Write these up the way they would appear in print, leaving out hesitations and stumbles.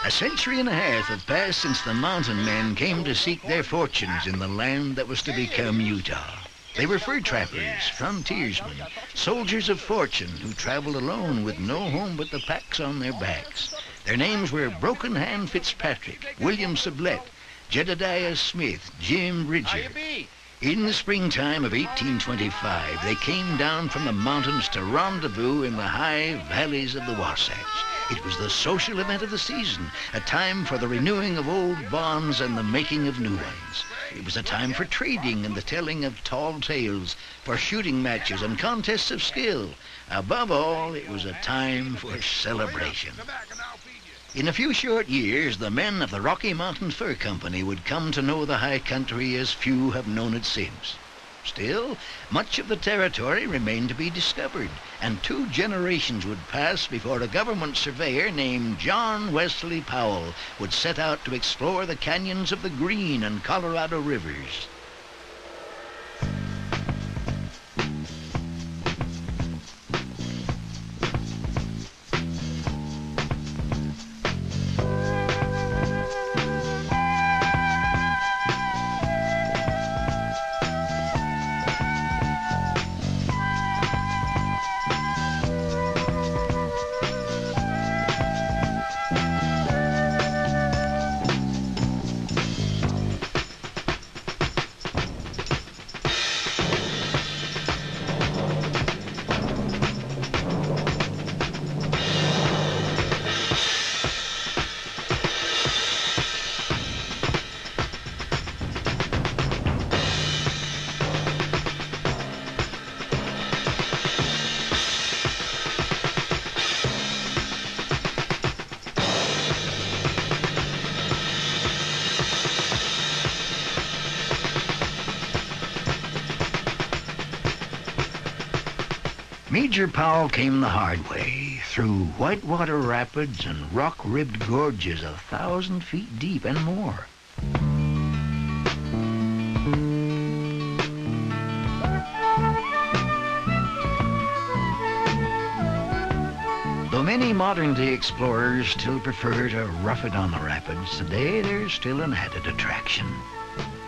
A century and a half have passed since the mountain men came to seek their fortunes in the land that was to become Utah. They were fur trappers, frontiersmen, soldiers of fortune who traveled alone with no home but the packs on their backs. Their names were Broken Hand Fitzpatrick, William Sublette, Jedediah Smith, Jim Bridger. In the springtime of 1825, they came down from the mountains to rendezvous in the high valleys of the Wasatch. It was the social event of the season, a time for the renewing of old bonds and the making of new ones. It was a time for trading and the telling of tall tales, for shooting matches and contests of skill. Above all, it was a time for celebration. In a few short years, the men of the Rocky Mountain Fur Company would come to know the high country as few have known it since. Still, much of the territory remained to be discovered, and 2 generations would pass before a government surveyor named John Wesley Powell would set out to explore the canyons of the Green and Colorado rivers. Major Powell came the hard way, through whitewater rapids and rock-ribbed gorges 1,000 feet deep and more. Though many modern-day explorers still prefer to rough it on the rapids, today there's still an added attraction.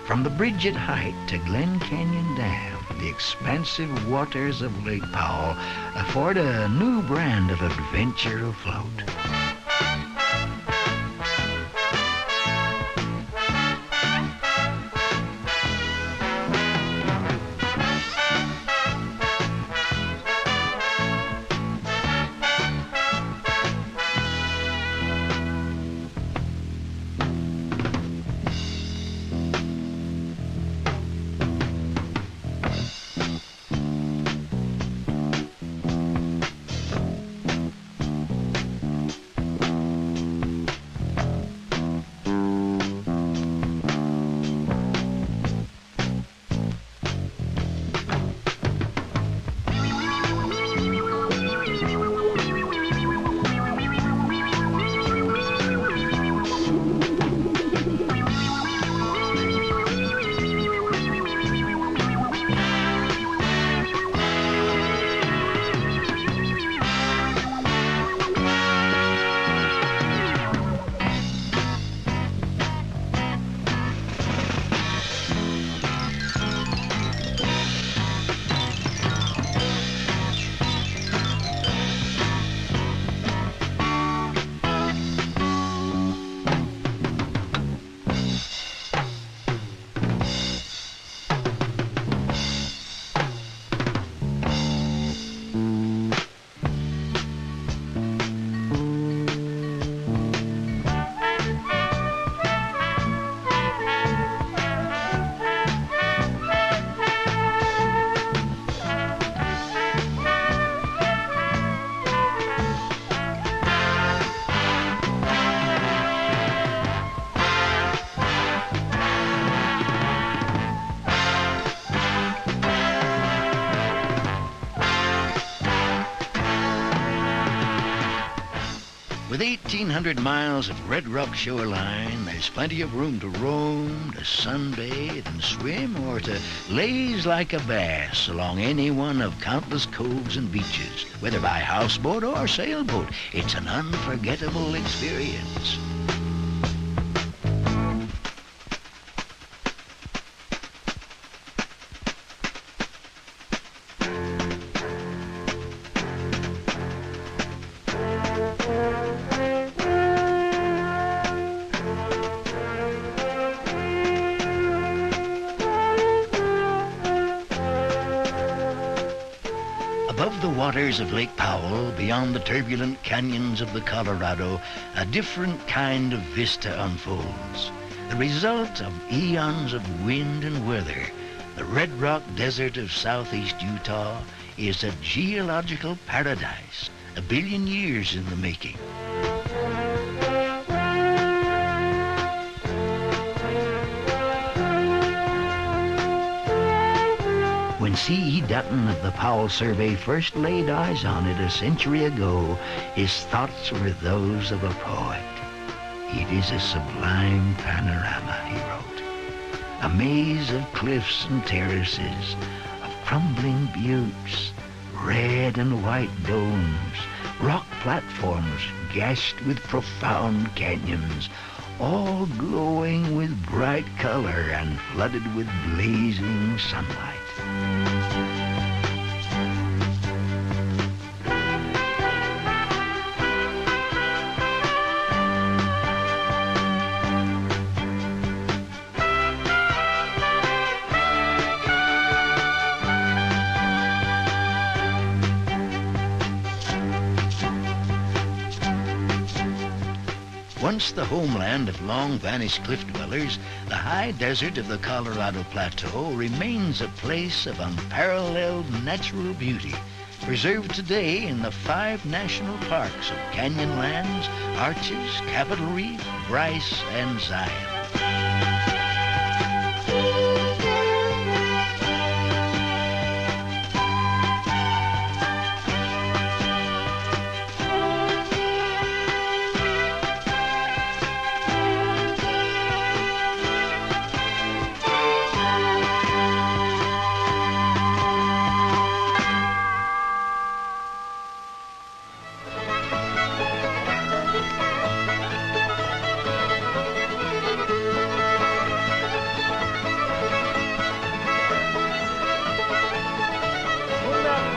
From the bridge at Height to Glen Canyon Dam, the expansive waters of Lake Powell afford a new brand of adventure afloat. With 1,800 miles of red rock shoreline, there's plenty of room to roam, to sunbathe and swim, or to laze like a bass along any one of countless coves and beaches. Whether by houseboat or sailboat, it's an unforgettable experience. Above the waters of Lake Powell, beyond the turbulent canyons of the Colorado, a different kind of vista unfolds. The result of eons of wind and weather, the Red Rock Desert of southeast Utah is a geological paradise, 1 billion years in the making. When C.E. Dutton of the Powell Survey first laid eyes on it a century ago, his thoughts were those of a poet. It is a sublime panorama, he wrote. A maze of cliffs and terraces, of crumbling buttes, red and white domes, rock platforms gashed with profound canyons, all glowing with bright color and flooded with blazing sunlight. Once the homeland of long-vanished cliff dwellers, the high desert of the Colorado Plateau remains a place of unparalleled natural beauty, preserved today in the 5 national parks of Canyonlands, Arches, Capitol Reef, Bryce, and Zion.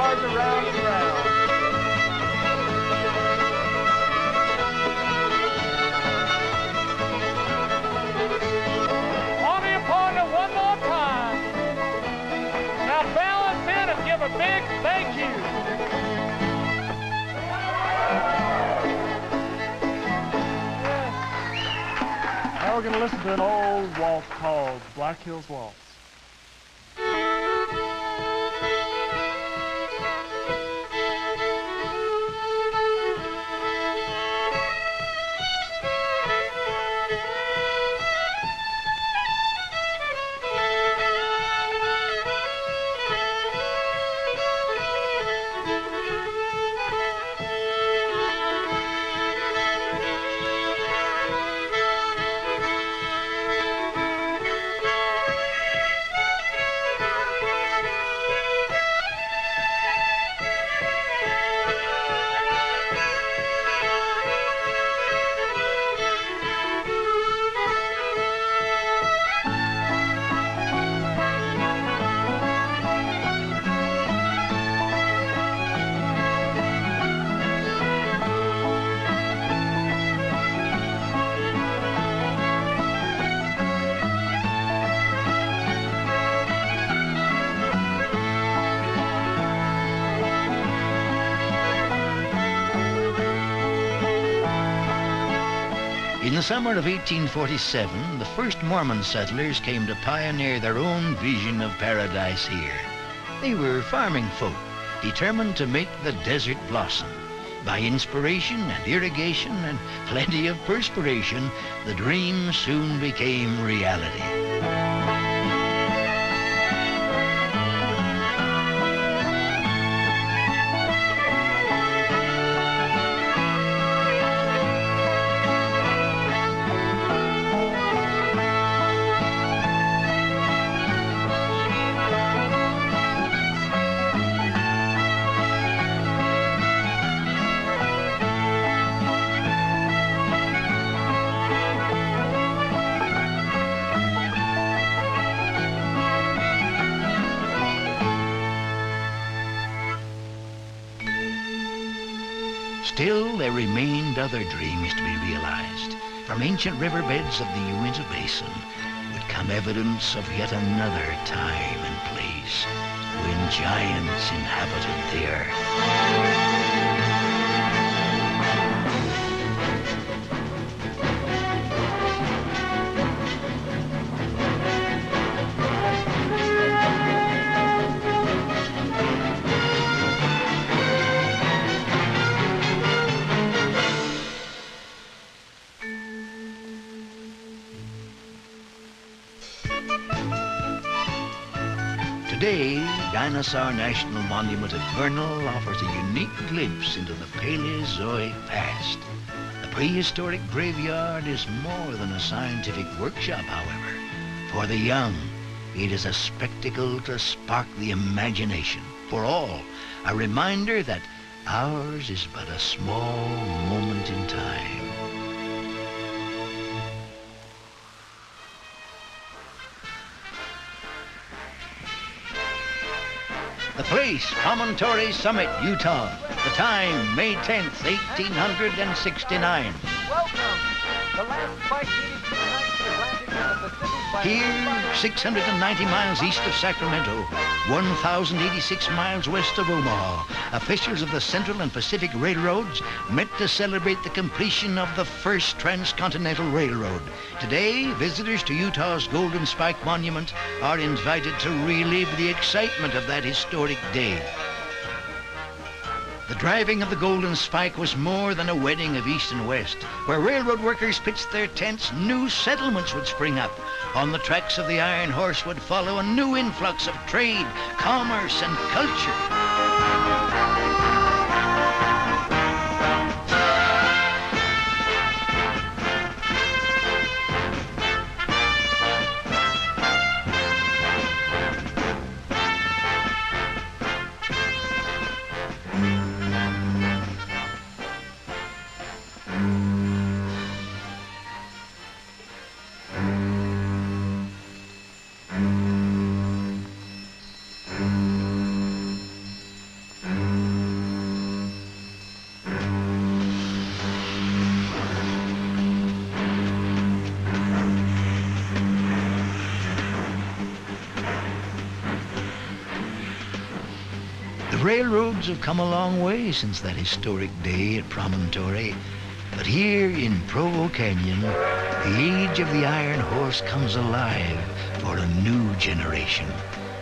Around and round. On your partner one more time. Now balance in and give a big thank you. Now we're going to listen to an old waltz called Black Hills Waltz. In the summer of 1847, the first Mormon settlers came to pioneer their own vision of paradise here. They were farming folk, determined to make the desert blossom. By inspiration and irrigation and plenty of perspiration, the dream soon became reality. Still, there remained other dreams to be realized. From ancient riverbeds of the Uinta Basin would come evidence of yet another time and place when giants inhabited the earth. Today, Dinosaur National Monument at Vernal offers a unique glimpse into the Paleozoic past. The prehistoric graveyard is more than a scientific workshop, however. For the young, it is a spectacle to spark the imagination. For all, a reminder that ours is but a small moment in time. The place, Promontory Summit, Utah. The time, May 10th, 1869. Welcome. The last spike needed to unite the Atlantic and the Pacific by Here, 690 miles east of Sacramento, 1,086 miles west of Omaha, officials of the Central and Pacific Railroads met to celebrate the completion of the first transcontinental railroad. Today, visitors to Utah's Golden Spike Monument are invited to relive the excitement of that historic day. The driving of the Golden Spike was more than a wedding of East and West. Where railroad workers pitched their tents, new settlements would spring up. On the tracks of the Iron Horse would follow a new influx of trade, commerce, and culture. The railroads have come a long way since that historic day at Promontory. But here in Provo Canyon, the age of the Iron Horse comes alive for a new generation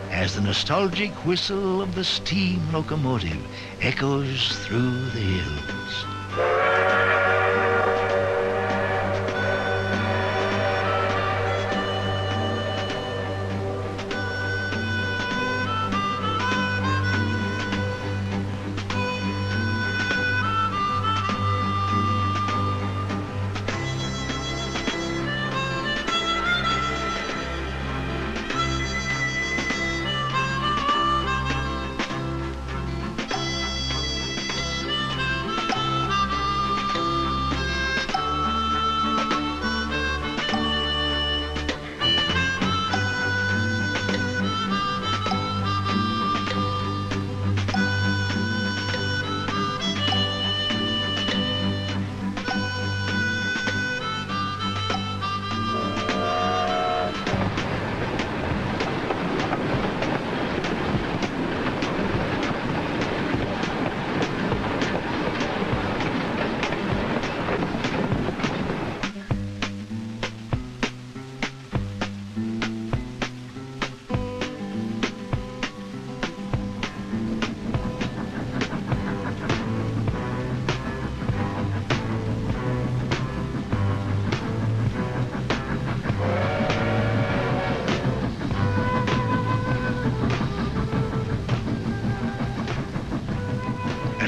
as the nostalgic whistle of the steam locomotive echoes through the hills.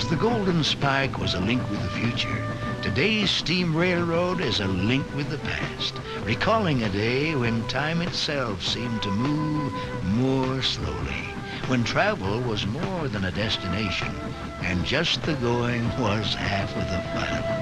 The Golden Spike was a link with the future. Today's steam railroad is a link with the past, recalling a day when time itself seemed to move more slowly, when travel was more than a destination, and just the going was half of the fun.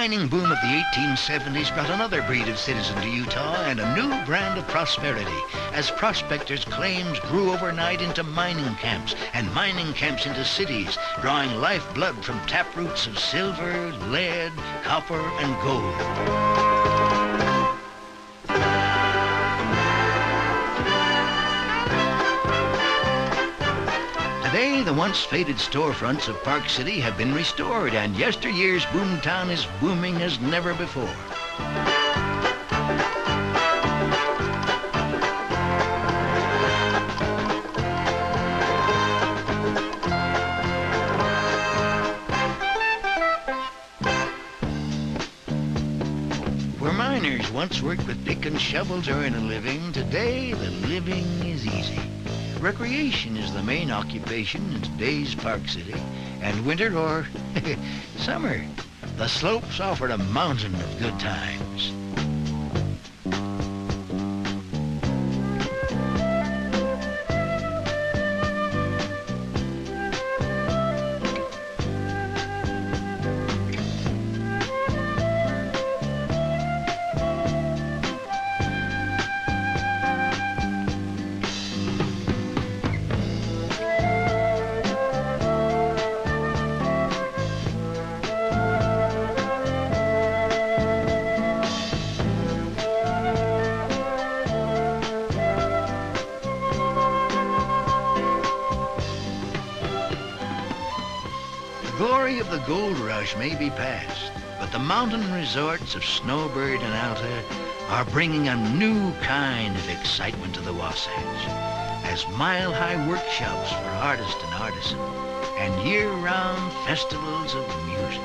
mining boom of the 1870s brought another breed of citizen to Utah and a new brand of prosperity as prospectors' claims grew overnight into mining camps and mining camps into cities, drawing lifeblood from taproots of silver, lead, copper, and gold. Today, the once faded storefronts of Park City have been restored, and yesteryear's boomtown is booming as never before. Where miners once worked with pick and shovel to earn a living, today the living is easy. Recreation is the main occupation in today's Park City, and winter or summer, the slopes offer a mountain of good times. The glory of the gold rush may be past, but the mountain resorts of Snowbird and Alta are bringing a new kind of excitement to the Wasatch as mile-high workshops for artist and artisan and year-round festivals of music.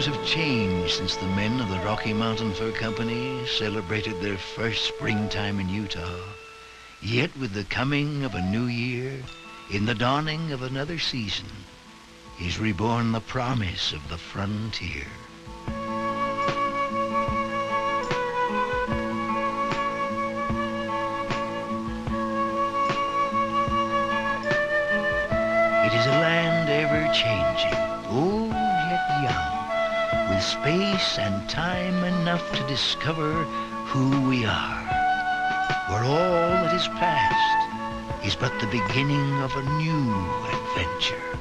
have changed since the men of the Rocky Mountain Fur Company celebrated their first springtime in Utah. Yet with the coming of a new year, in the dawning of another season, is reborn the promise of the frontier. It is a land ever-changing, old yet young, with space and time enough to discover who we are, where all that is past is but the beginning of a new adventure.